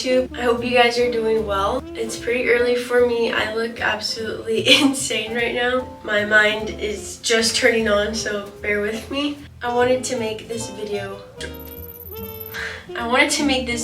YouTube. I hope you guys are doing well. It's pretty early for me. I look absolutely insane right now. My mind is just turning on, so bear with me. I wanted to make this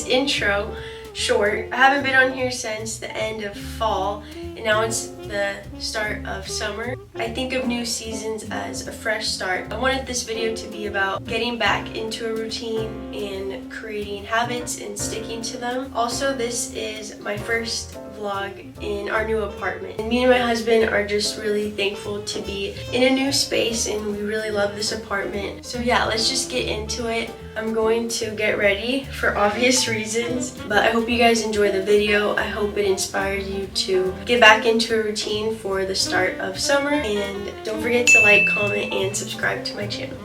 intro short. I haven't been on here since the end of fall, and now it's the start of summer. I think of new seasons as a fresh start. I wanted this video to be about getting back into a routine and creating habits and sticking to them. Also, this is my first vlog in our new apartment. And me and my husband are just really thankful to be in a new space, and we really love this apartment. So yeah, let's just get into it. I'm going to get ready for obvious reasons, but I hope you guys enjoy the video. I hope it inspires you to get back into a routine for the start of summer, and don't forget to like, comment, and subscribe to my channel.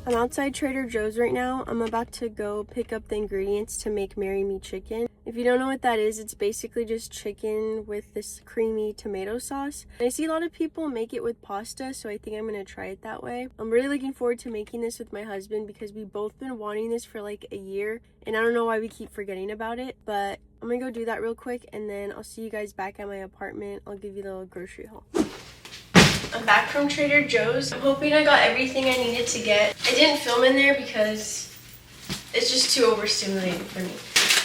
I'm outside Trader Joe's right now. I'm about to go pick up the ingredients to make Marry Me chicken. If you don't know what that is, it's basically just chicken with this creamy tomato sauce. And I see a lot of people make it with pasta, so I think I'm gonna try it that way. I'm really looking forward to making this with my husband because we've both been wanting this for like a year, and I don't know why we keep forgetting about it, but I'm gonna go do that real quick, and then I'll see you guys back at my apartment. I'll give you the little grocery haul. I'm back from Trader Joe's. I'm hoping I got everything I needed to get. I didn't film in there because it's just too overstimulating for me.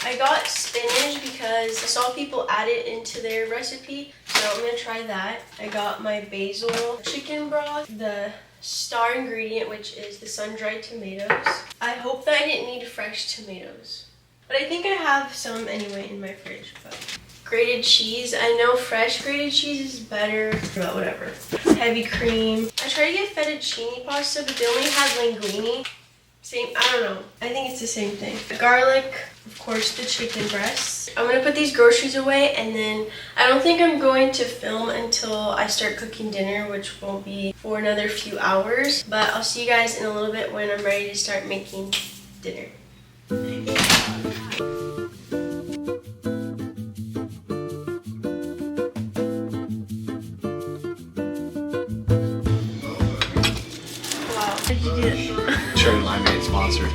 I got spinach because I saw people add it into their recipe, so I'm gonna try that. I got my basil chicken broth, the star ingredient, which is the sun-dried tomatoes. I hope that I didn't need fresh tomatoes, but I think I have some anyway in my fridge. But grated cheese. I know fresh grated cheese is better, but whatever. Heavy cream. I tried to get fettuccine pasta, but they only had linguine. Same, I don't know. I think it's the same thing. Garlic, of course, the chicken breasts. I'm gonna put these groceries away, and then I don't think I'm going to film until I start cooking dinner, which won't be for another few hours. But I'll see you guys in a little bit when I'm ready to start making dinner. Cherry limeade sponsored.